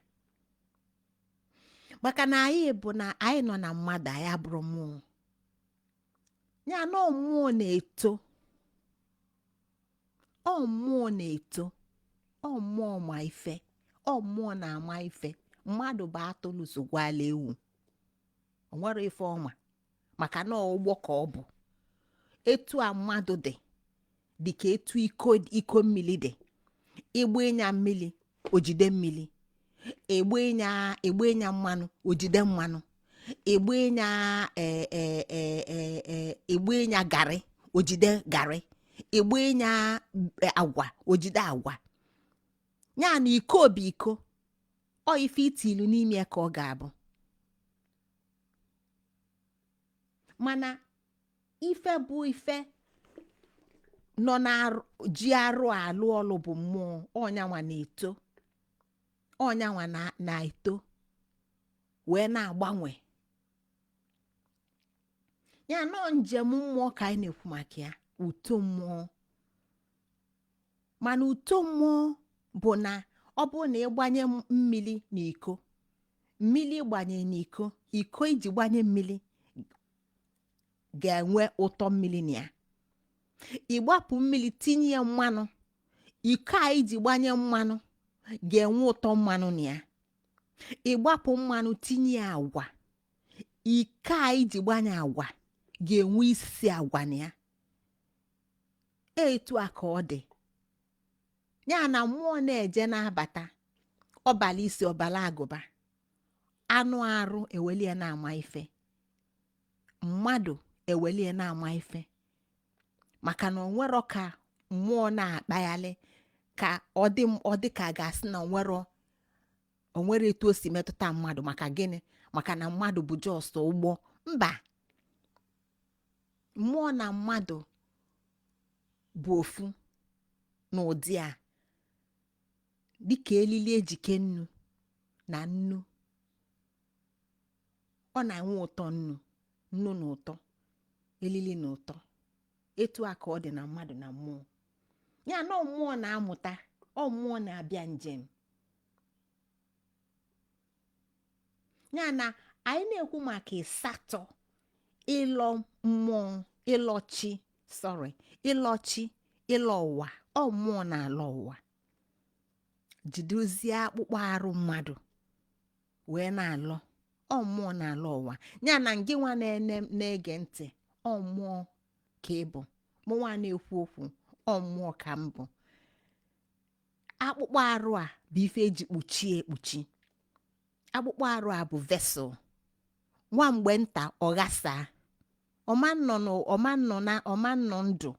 A: maka na anyị bụ na anyị nọ na mmadụ anyị abụrụ mmụọ ya na mmụọ na-eto, ọ mmụọ na-eto, ọ mmụọ ma ife, ọ mmụọ na-ama ife. Mmadụ bụ atụrụ sogwala ewu o nwere ife ọma maka na ụgbọ ka ọ bụ etu a mmadụ dị ka etu iko mmiri dị. Igbe ịnya mmiri ojide mmiri, egbe ịnya mmanụ ojide mmanụ, egbe ịnya garị ojide garị, egbe ịnya agwa ojide agwa. Ya na iko bụ iko, ọ ife itilu n'ime ka ọ ga-abụ. Mana ife bụ ife nọ na ji arụ alụ ọlụ bụ mmụọ. Ọnyanwa na-eto, ọnyanwa na-eto wee na-agbanwe. Ya nọ njem mmụọ ka anyị na-ekwu maka ya, uto mmụọ. Mana uto mmụọ bụ na ọ bụrụ na ịgbanye mmiri n'iko, mmiri gbanye n'iko, iko iji gbanye mmiri ga-enwe ụtọ mmiri na ya. Ịgbapụ mmiri tinye ya mmanụ, iko a iji gbanye mmanụ ga-enwe ụtọ mmanụ na ya. Ịgbapụ mmanụ tinye ya agwa, iko a iji gbanye agwa ga-enwe isi agwa na ya. Etu a ka ọ dị. Ya na mmụọ na-eje na-abata ọbala isi ọbala agụba, anụ arụ ewelie na-ama ife, mmadụ ewelie na-ama ife maka na onwero ka mmụọ na-akpaghalị ka ọ dị ka ga-asị na onwere etu o si metụta mmadụ. Maka gịnị? Maka na mmadụ bụ jọsọ ụgbọ. Mba, mmụọ na mmadụ bụ ofu n'ụdị a dịka elili ejike nnu na nnu. Ọ na-enwe ụtọ nnu na ụtọ, elili na ụtọ. Etu a ka ọ dị na mmadụ na mmụọ. Ya na mmụọ na-amụta, ọ mmụọ na-abịa njem. Ya na anyị na-ekwu maka Iseato ịlọ mmụọ, ịlọchi ịlọ ụwa. Ọ mmụọ na-alọ ụwa jidezie akpụkpọ arụ mmadụ wee na-alọ. Ọ mmụọ na-alọ ụwa. Ya na ngị nwa na-ege ntị, ọ mmụọ ka ị bụ. Mụ nwa na-ekwu okwu, ọ mmụọ ka m bụ. Akpụkpọ arụ a bụ ife eji kpuchie ekpuchi. Akpụkpọ arụ a bụ vesụl. Nwa mgbe nta ọ ghasaa, ọma nnọ ndụ.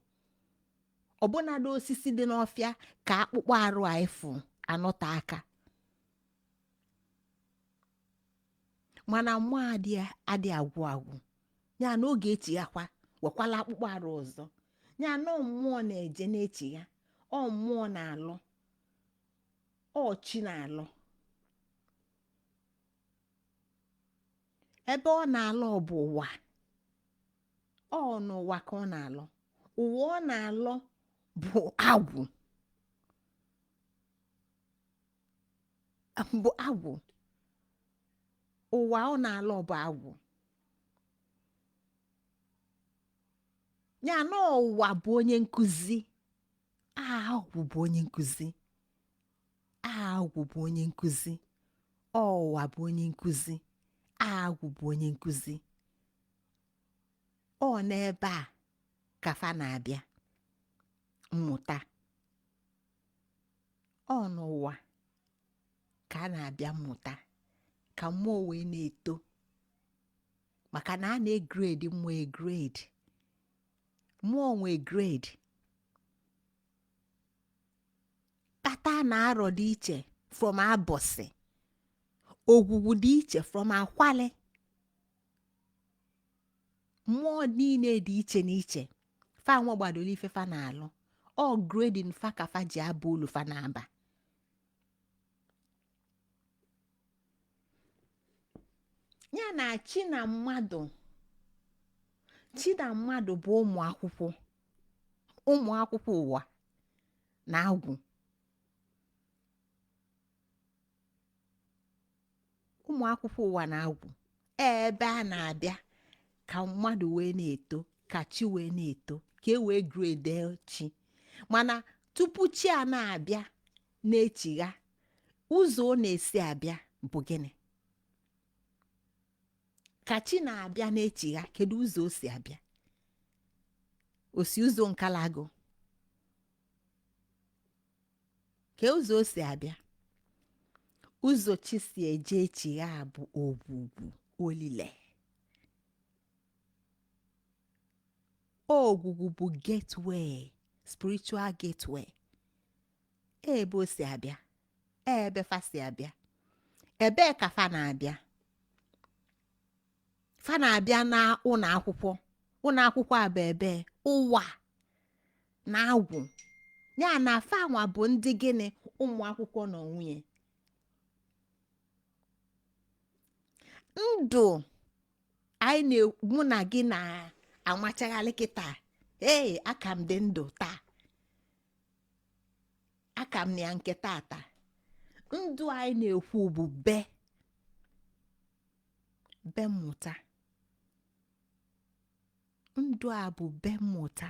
A: Ọbụnadị osisi dị n'ọfịa ka akpụkpọ arụ a efu anọta aka. Mana mmụọ adị agwụ agwụ. ya na oge echighakwa wekwala akpụkpọ arụ ọzọ ya na mmụọ na-eje na-echigha ọ mmụọ na-alọ ọ chi na-alọ ebe ọ na-alọ bụ ụwa ọ n'ụwa ka ọ na-alọ ụwa ọ na-alọ bụ agwụ ụwa ọ na-alọ bụ agwụ ya na ụwa bụ onye nkụzi agwụ bụ onye nkụzi agwụ bụ onye nkụzi ụwa bụ onye nkụzi agwụ bụ onye nkụzi ọ n'ebe a ka fa na-abịa mmụta ọ n'ụwa ka a na-abịa mmụta ka mmụọ wee na-eto maka na a na-egrade mmụọ egrade mmụọ nwee grade kpata na-arọ dị iche from abọsị ogwugwu dị iche from akwali mmụọ niile dị iche n'iche fa nwa gbadoro ife fa na-alụ ọ grading fa ka fa ji aba ulu fa na-aba ya na chi na mmadụ bụ ụmụ akwụkwọ ụwa na agwụ ụmụ akwụkwọ ụwa na agwụ ebe a na-abịa ka mmadụ wee na-eto ka chi wee na-eto ka e wee grade chi mana tupu chi a na-abịa na-echigha ụzọ ọ na-esi abịa bụ gịnị ka chi na-abịa na-echigha kedu ụzọ o si abịa o si ụzọ nkalago ka ụzọ o si abịa ụzọ chi si eje echigha bụ ogwugwu olile ogwugwu bụ gateway spiritual gateway ebe o si abịa ebe fa si abịa ebe ka fa na-abịa fa na-abịa na ụlọ akwụkwọ a bụ ebe ụwa na agwụ ya na fa nwa bụ ndị gịnị ụmụ akwụkwọ na nwunye ndụ anyị mụ na gị na-amachaghalị kịta aka m dị ndụ taa aka m na ya nke tata ndụ anyị na-ekwu bụ be mmụta ndụ a bụ be mmụta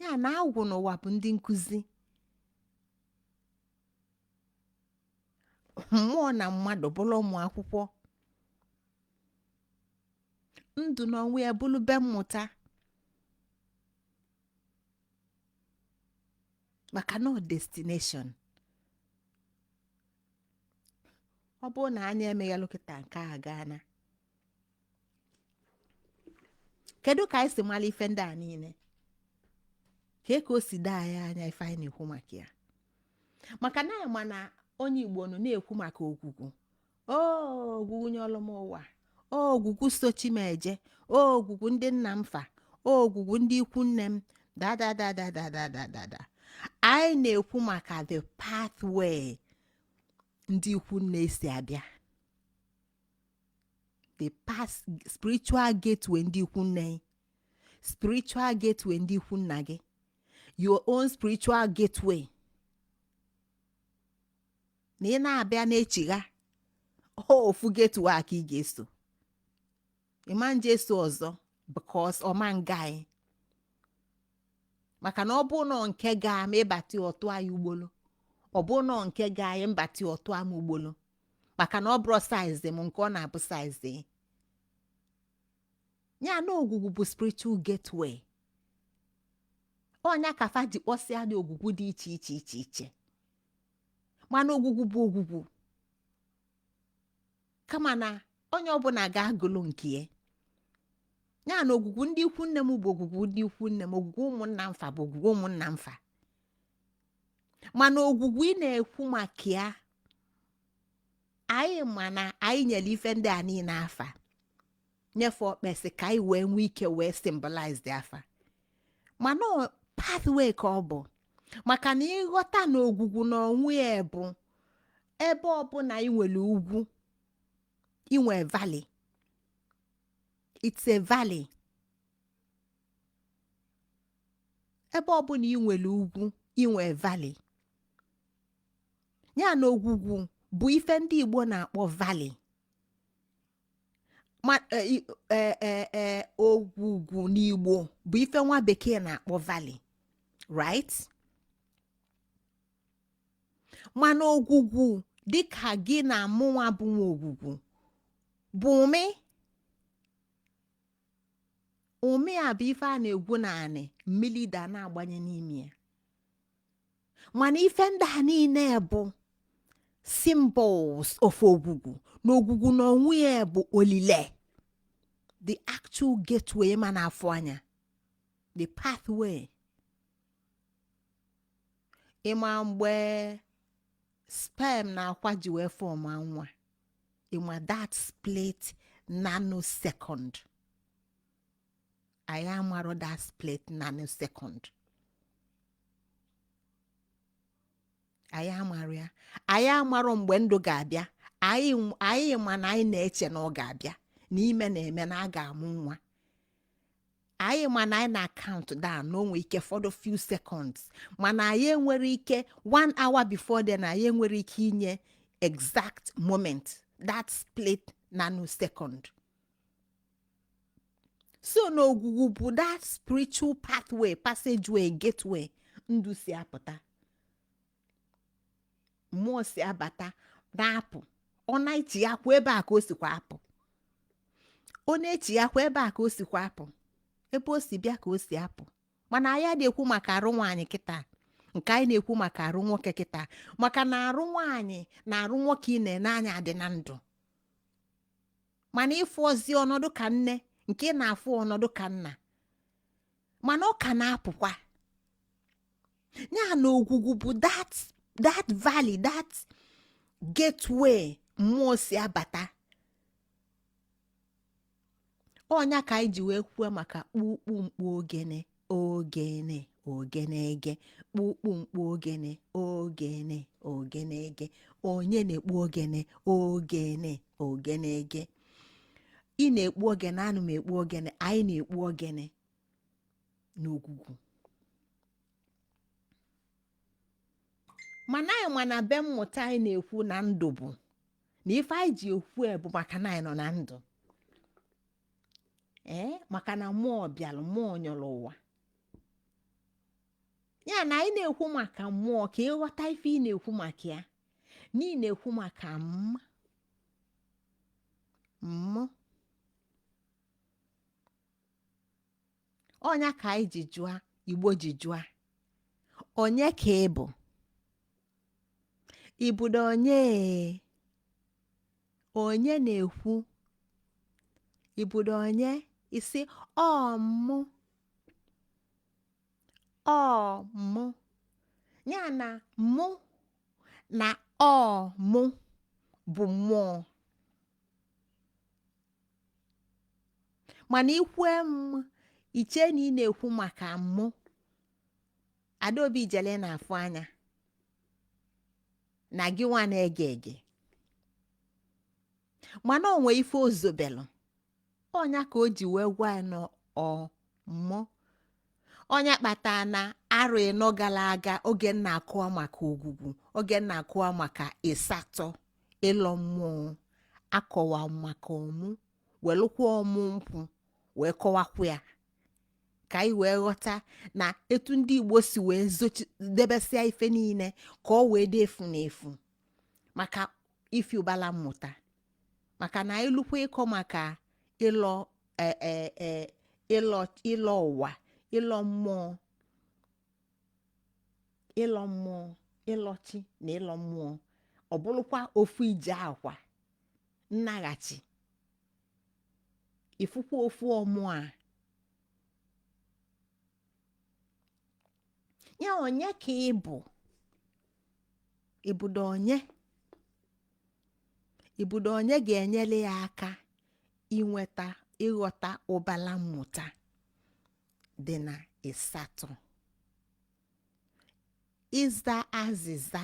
A: ya na agwụ n'ụwa bụ ndị nkụzi mmụọ na mmadụ bụrụ ụmụ akwụkwọ ndụ n'onwe ya bụrụ be mmụta maka no destination ọ bụrụ na anyị emeghelụ kịta nke a gaana kedu ka anyị si mara ife ndị a niile ka o si daa anyị anya ife anyị na-ekwu maka ya maka na anyị ma na onye Igbo nọ na-ekwu maka ogwugwu ogwugwu nye ọlụmụwa ogwugwu sochimeje ogwugwu ndị nna m fa ogwugwu ndị ikwu nne m da anyị na-ekwu maka the pathway ndị ikwu nne si abịa the past spiritual gateway ndị ikwu nne spiritual gateway ndị ikwu nna gị your own spiritual gateway na ị na-abịa n'echigha ofu gateway aka ị ga-eso ịma nje eso ọzọ because ọma nga anyị maka na ọ bụ nọ nke ga ama ịbati ọtụ anyị ugbolo ọ bụ nọ nke ga anyị mbati ọtụ ama ugbolo maka na ọ bụrụ saizi m nke ọ na-abụ saizi ya na ogwugwu bụ spiritual gateway ọnya ka fa ji kpọsịa dị ogwugwu dị iche mana ogwugwu bụ ogwugwu kama na onye ọbụla ga-agụlụ nke ya na ogwugwu ndị ikwu nne m bụ ogwugwu ndị ikwu nne m ogwugwu ụmụnna mfa bụ ogwugwu ụmụnna mfa mana ogwugwu ị na-ekwu maka ya anyị ma na anyị nyere ife ndị a niile afa nyefe okpesi ka anyị wee nwee ike wee symbolize the afa mana pathway ka ọ bụ maka na ịghọta na ogwugwu na onwe ya bụ ebe ọbụla ị nwere ugwu inwe valley. It's a valley. Ebe ọbụla ị nwere ugwu inwe valley. Ya na ogwugwu bụ ife ndị Igbo na-akpọ valley. Ogwugwu n'Igbo bụ ife nwa bekee na-akpọ valley, right? Mana ogwugwu dịka gị na mụnwa bụ nwa ogwugwu bụ ụmị a bụ ife a na-egwu naanị mmiri da na-agbanye n'ime ya. Mana ife ndị a niile bụ symbols of ogwugwu. Na ogwugwu na onwe ya bụ olile, the actual gateway ma na-afụ anya, the pathway. Ịma mgbe sperm na akwa ji wee form nwa, ịma that split nanosecond. Anyị amarọ that split nanosecond. Anyị amarọ ya. Anyị amarọ mgbe ndụ ga-abịa. Anyị ma na anyị na-eche na ọ ga-abịa n'ime na-eme na a ga-amụ nwa. Anyị ma na anyị na-count down na onwe ike for the few seconds, mana anyị enwere ike 1 hour before then anyị enwere ike inye exact moment, that split nanosecond. So na ogwugwu bụ that spiritual pathway, passageway, gateway ndụ si apụta, mmụọ si abata na-apụ. Ọ na-echi ya kwa ebe a ka o sikwa apụ. Ọ na-echi ya kwa ebe a ka o sikwa apụ. Ebe o si bịa ka o si apụ. Mana anyị na-ekwu maka arụ nwaanyị kịta, nke anyị na-ekwu maka arụ nwoke kịta, maka na arụ nwaanyị na arụ nwoke ị na-ene anya dị na ndụ. Mana ịfụ ozi ọnọdụ ka nne, nke ị na-afụ ọnọdụ ka nna, mana ọ ka na-apụkwa. Ya na ogwugwu bụ that valley, that gateway mmụọ si abata. Ọnya ka anyị ji wee kwuo maka kpukpu mkpu ogene ogene ogenege, kpukpu mkpu ogene ogene ogenege, onye na-ekpu ogene ogene ogenege. Ị na-ekpu ogene, anụ m ekpu ogene, anyị na-ekpu ogene n'ogwugwu. Mana anyị ma na be mmụta anyị na-ekwu na ndụ bụ na ife anyị ji ekwu bụ maka na anyị nọ na ndụ. Maka na mmụọ bịalụ, mmụọ nyọrọ ụwa. Ya na anyị na-ekwu maka mmụọ ka ịghọta ife ị na-ekwu maka ya. N'i na-ekwu maka ọnya ka anyị ji jụa, Igbo ji jụa, onye ka ị bụ? Ibudo onye na-ekwu? Ibudo onye? Isi ọmụ. Ya na mụ na ọmụ bụ mmụọ. Mana ikwe iche na ị na-ekwu maka mụ, Adaobi jele na-afụ anya na gị nwa na-ege ege. Mana onwe ife ozobelu, ọnya ka o ji wee gwa na ọmụ. Ọnya kpata na arụ ịnọ gara aga, oge na-akụwa maka ogwugwu, oge na-akụwa maka Iseato, ịlọ mmụọ, akọwa maka ọmụ, welụkwa ọmụ nkwụ wee kọwakwa ya ka anyị wee ghọta na etu ndị Igbo si wee debesia ife niile ka ọ wee dị efu na efu maka ifi ụbala mmụta. Maka na ịlụkwa ịkọ maka ịlọ ụwa, ịlọ mmụọ, ịlọchi na ịlọ mmụọ, ọ bụrụkwa ofu ije akwa nnaghachi, ifukwa ofu ọmụ a. Ya onye ka ị bụ? Ibudo onye? Ibudo onye ga-enyere ya aka inweta ịghọta ụbala mmụta dị na Iseato. Ịza azịza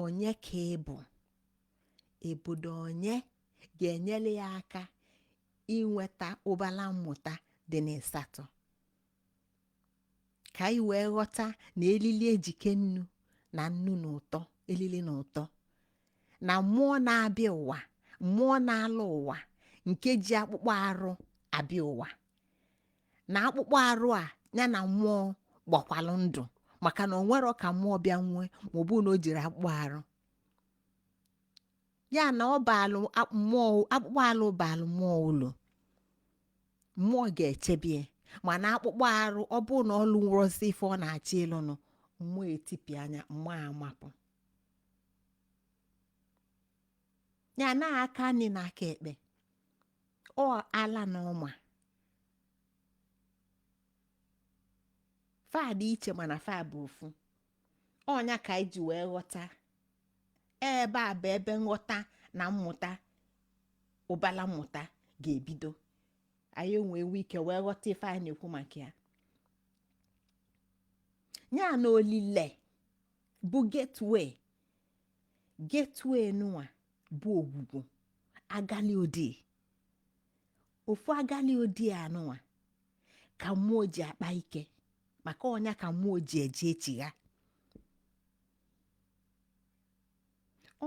A: onye ka ịbụ, obodo onye ga-enyere ya aka inweta ụbala mmụta dị na Iseato, ka anyị wee ghọta na elili ejike nnu na nnu na ụtọ, elili na ụtọ, na mmụọ na-abịa ụwa, mmụọ na-alụ ụwa, nke ji akpụkpọ arụ abịa ụwa, na akpụkpọ arụ a ya na mmụọ gbakwalụ ndụ, maka na onwero ka mmụọ bịa nwee ma ọ bụ na o jiri akpụkpọ arụ. Ya na ọ baalụ mmụọ, akpụkpọ arụ baalụ mmụọ ụlọ, mmụọ ga-echebie, mana akpụkpọ arụ ọ bụ na ọ lụrozi ife ọ na-achọ ịlụnụ, mmụọ etipịa anya, mmụọ amapụ. Ya na aka nị na aka ekpe, ọ ala na ọma fa dị iche, mana fa bụ ofu. Ọnya ka anyị ji wee ghọta ebe a bụ ebe nghọta na mmụta, ụbala mmụta ga-ebido. Anyị enwe ike wee ghọta ife anyị na-ekwu maka ya. Ya na olile bụ gateway nụwa bụ ogwugwu agali odii. Ofu agali odii anụwa ka mmụọ ji akpa ike, maka ọnya ka mmụọ ji eje echigha.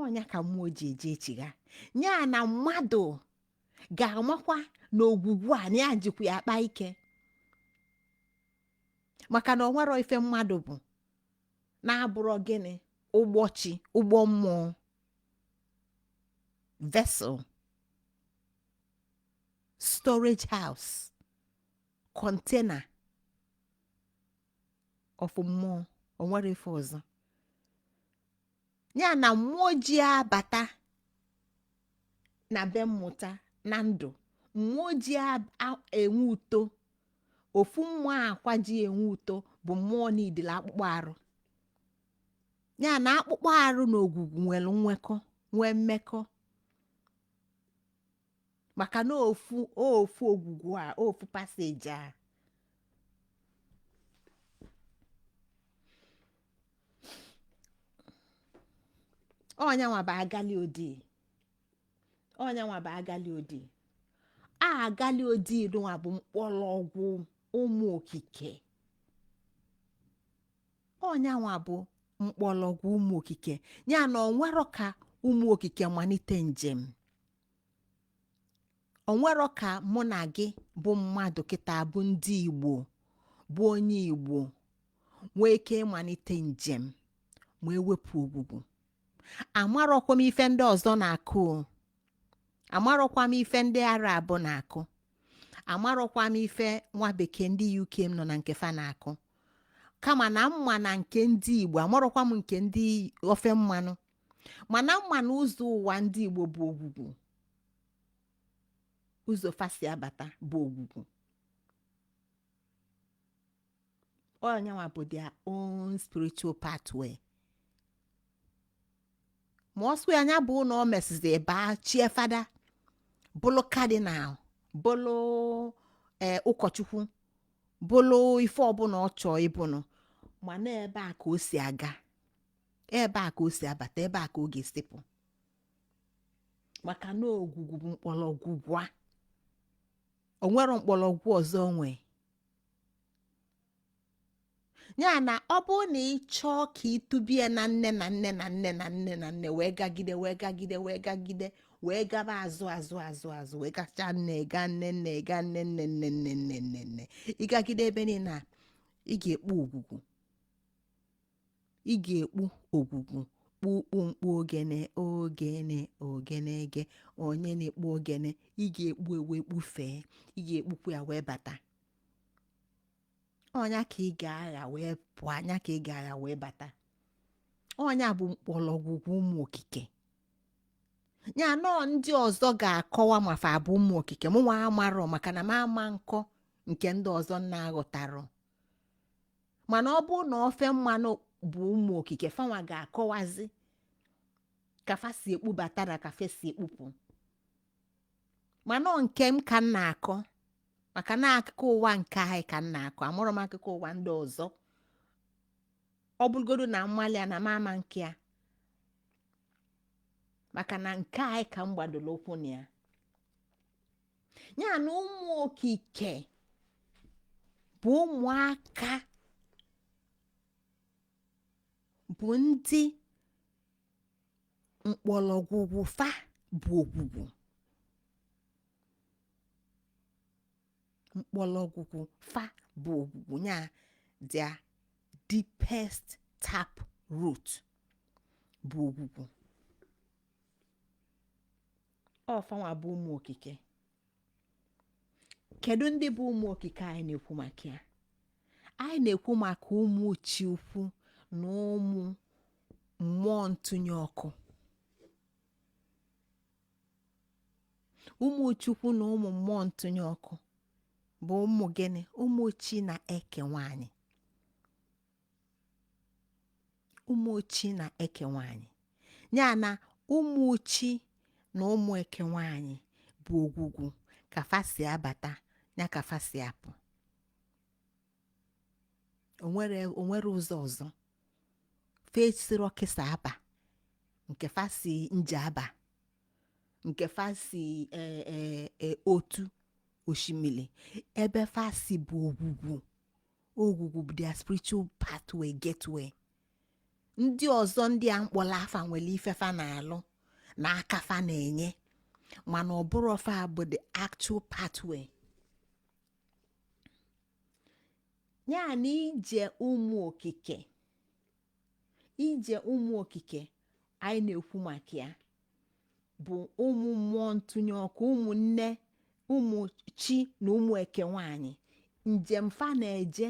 A: Ọnya ka mmụọ ji eje echigha. Ya na mmadụ ga-amakwa na ogwugwu a na ya jikwa ya akpa ike, maka na onwero ife mmadụ bụ na-abụrọ gịnị, ụgbọchi, ụgbọ mmụọ, vessel, storage house, container of mmụọ. Onwere ife ọzọ. Ya na mmụọ ji abata na be mmụta na ndụ, mmụọ ji enwe uto, ofu mmụọ akwa ji enwe uto bụ mmụọ n'idile akpụkpọ arụ. Ya na akpụkpọ arụ na ogwugwu nwere nwekọ, nwee mmekọ, maka na ofu ogwugwu a, ofu paseji a. Ọnyanwa bụ agali odii, ọnyanwa bụ agali odii. Agali odii nwa bụ mkpọrọgwụ ụmụ okike. Ọnyanwa bụ mkpọrọgwụ ụmụ okike. Ya na onwero ka ụmụ okike malite njem, onwero ka mụ na gị bụ mmadụ kịta, bụ ndị Igbo, bụ onye Igbo nwee ike ịmalite njem ma ewepụ ogwugwu. Amarọkwa m ife ndị ọzọ na-akụ, amarọkwa m ife ndị Arab na-akụ, amarọkwa m ife nwa bekee ndị UK nọ na nke fa na-akụ, kama na mma na nke ndị Igbo, amarọkwa m nke ndị ofe mmanụ, mana mma na ụzọ ụwa ndị Igbo bụ ogwugwu, ụzọ fasi abata bụ ogwugwu. Onyanwa bụ their own spiritual pathway. Ma ọsụ anya bụ na o mesizi baa chie fada, bụlụ kadinal, bụlụ ụkọchukwu, bụlụ ife ọbụla ọ chọọ ịbụnụ, mana ebe a ka o si aga, ebe a ka o si abata, ebe a ka ọ ga-esepụ, maka na ogwugwu bụ mkpọrọgwụ a. Onwero mkpọrọgwụ ọzọ onwe. Ya na ọ bụ na ị chọọ ka ịtụbie na nne na nne na nne na nne na nne, wee gagide wee gagide wee gagide wee gaba azụ azụ azụ azụ, wee gacha nne ga nne nne ga nne nne nne nne nne nne nne, ịgagide ebe niile a, ị ga-ekpu ogwugwu, ị ga-ekpu ogwugwu, kpukpu mkpu ogene ogene ogene ge onye na-ekpu ogene, ị ga-ekpu ewe kpufee, ị ga-ekpukwu ya wee bata. Ọnya ka ị ga-agha wee pụọ, anya ka ị ga-agha wee bata. Ọnya bụ mkpọrọgwụ ụmụ okike. Ya nọọ ndị ọzọ ga-akọwa mafa bụ ụmụ okike, mụ nwa amarọ, maka na m ama nkọ nke ndị ọzọ na-aghọtarọ. Mana ọ bụ na ofe mmanụ bụ ụmụ okike, fanwa ga-akọwazi ka fa si ekpubata na ka fa si ekpupụ, mana nke m ka m na-akọ maka na akụkọ ụwa nke anyị ka m na-akọ amụrụ m akụkọ ụwa ndị ọzọ ọ bụrụgodu na mmalị a na mama nke ya maka na nke anyị ka m gbadoro okwu na ya ya na ụmụ okike bụ ụmụaka bụ ndị mkpọrọgwụgwụ fa bụ ogwugwu mkpọrọgwụgwụ fa bụ ogwugwu ya their deepest tap root bụ ogwugwu ọfanwa bụ ụmụ okike. Kedu ndị bụ ụmụ okike anyị na-ekwu maka ya? Anyị na-ekwu maka ụmụ chi ukwu na ụmụ mmụọ ntụnye ọkụ. Ụmụ chukwu na ụmụ mmụọ ntụnye ọkụ bụ ụmụ gịnị? Ụmụ chi na eke nwanyị. Ụmụ chi na eke nwanyị ya na ụmụ chi na ụmụ eke nwanyị bụ ogwugwu ka fa si abata ya ka fa si apụ. Onwere ụzọ ọzọ fesiri ọkịsa aba nke fa si nje aba nke fa si otu osimiri ebe fa si bụ ogwugwu bụ their spiritual pathway gateway. Ndị ọzọ ndị a mkpọrọ afa nwere ife fa na-alụ na aka fa na-enye mana ọ bụrụ fa bụ the actual pathway. Ya na ije ụmụ okike anyị na-ekwu maka ya bụ ụmụ mmụọ ntụnye ọkụ, ụmụnne, ụmụ chi na ụmụ eke nwanyị. Njem fa na-eje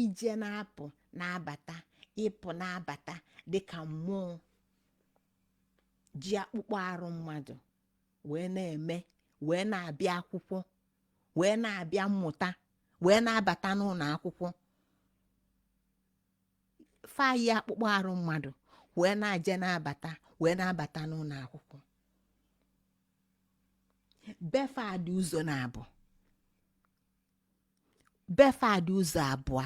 A: ije na-apụ na-abata ịpụ na-abata dịka mmụọ ji akpụkpọ arụ mmadụ wee na-eme wee na-abịa akwụkwọ wee na-abịa mmụta wee na-abata n'ụlọ akwụkwọ. Fayi akpụkpọ arụ mmadụ wee na-aje na-abata wee na-abata n'ụlọ akwụkwọ. Befadị ụzọ na-abụ befadị ụzọ abụọ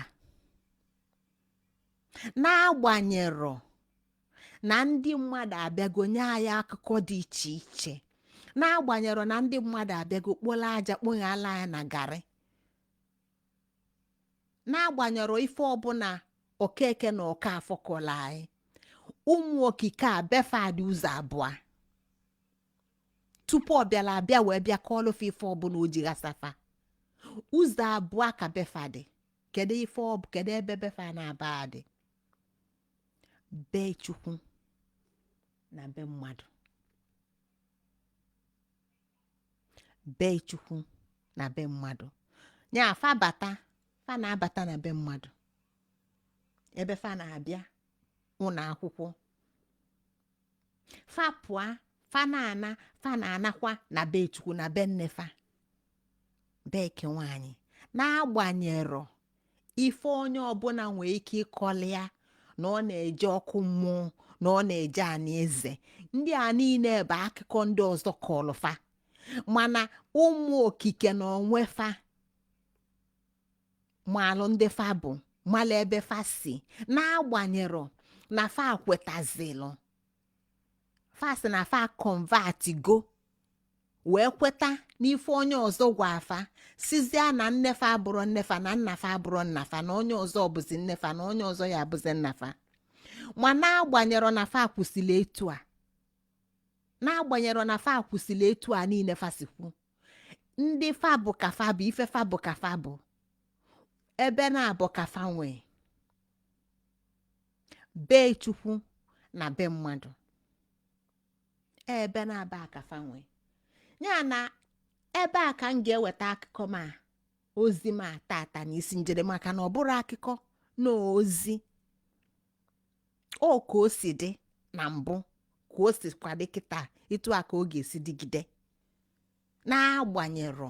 A: na-agbanyero na ndị mmadụ abịago nye anyị akụkọ dị iche iche, na-agbanyero na ndị mmadụ abịago kpọrọ aja kpọghala ya na garị, na-agbanyero ife ọbụla okeke na ọkafọ kọrọ anyị. Ụmụ okike a befadị ụzọ abụọ tupu ọ bịara abịa wee bịa kọlụfa ife ọbụla o ji ghasafa. Ụzọ abụọ ka befadị. Kedu ife ọ bụ? Kedu ebe befa na-aba adị? Be chukwu na be mmadụ. Be chukwu na be mmadụ nya fa na-abata na be mmadụ ebe fa na-abịa ụlọ akwụkwọ. Fa pụa fa na-anakwa na be chukwu na be nnefa be eke nwanyị, na-agbanyero ife onye ọbụla nwee ike ịkọli ya na ọ na-eje ọkụ mmụọ na ọ na-eje ana eze. Ndị a niile bụ akụkọ ndị ọzọ kọlụfa mana ụmụ okike na onwe fa malụ ndị fa bụ malụ ebe fa si, na-agbanyero na fa kwetazilụ fa si na fa convertigo wee kweta n'ife onye ọzọ gwa afa sizia na nnefa abụrụ nnefa na nnafa abụrụ nnafa na onye ọzọ bụzi nnefa na onye ọzọ ya abụzi nnafa. Ma na-agbanyero na fa kwụsịrị etu a, na-agbanyero na fa kwụsịrị etu a niile fa sikwu ndị fa bụ ka fa bụ ife fa bụ ka fa bụ ebe na-abụ ka fa nwee be chukwu na be mmadụ ebe na-aba ka fa nwee. Ya na ebe a ka m ga-eweta akụkọ ma ozi ma tata n'isi njede maka na ọ bụrụ akụkọ na ozi o ka o si dị na mbụ ka o si kwado kịta etu a ka ọ ga-esi dịgide na-agbanyero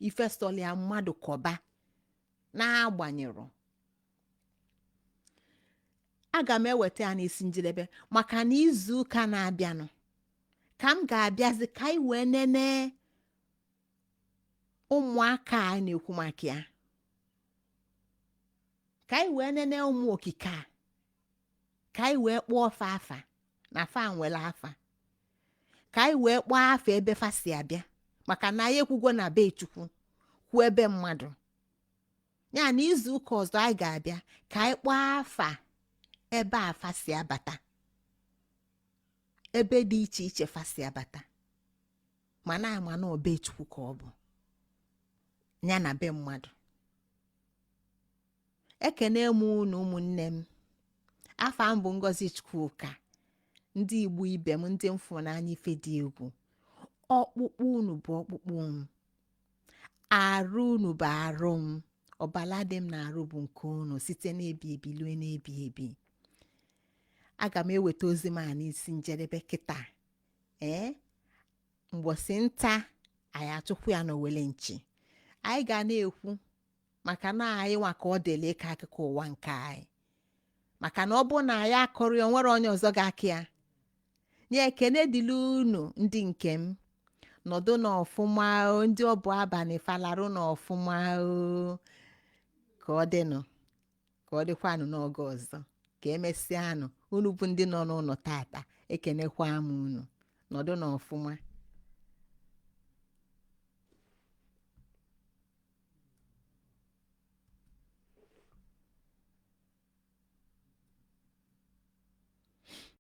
A: ife solia mmadụ kọba. Na-agbanyero aga m eweta ya n'isi njedebe maka na izu ụka na-abịanụ ka m ga-abịazi ka anyị wee nene ụmụaka a na-ekwu maka ya ka anyị wee nene ụmụ okike a ka anyị wee kpọọ fa afa na fa nwere afa ka anyị wee kpọọ afa ebe fa si abịa maka na anyị ekwugo na be Chukwu kwuo ebe mmadụ ya na izu ụka ọzọ anyị ga-abịa ka anyị kpọọ afa ebe afa si abata ebe dị iche iche fa si abata mana ama na obe Chukwu ka ọ bụ ya na be mmadụ. Ekene m unu ụmụnne m, afa m bụ Ngozi Chukwuka, ndị Igbo ibe m ndị m fụrụ n'anya ife dị egwu. Ọkpụkpụ unu bụ ọkpụkpụ m, arụ unu bụ arụ m, ọbala dị m na-arụ bụ nke unu site n'ebi ebi lue n'ebi ebi. Aga m eweta ozi m a n'isi njedebe kịta mgbọsị nta anyị atụkwu ya n'owele nchi. Anyị ga na-ekwu maka na anyị nwa ka ọ dịla ịka akụkọ ụwa nke anyị, maka na ọ bụ na anyị akọrọ ya nwere onye ọzọ ga-akị ya. Nye ekene dịla unu ndị nke m, nọdụ n'ọfụma ndị ọbụ abalị falarụ n'ọfụma ka ọ dịnụ ka ọ dịkwanụ n'oge ọzọ ka emesịanụ. Unu bụ ndị nọ n'ụlọ tata ekenekwa m unu, nọdụ n'ọfụma.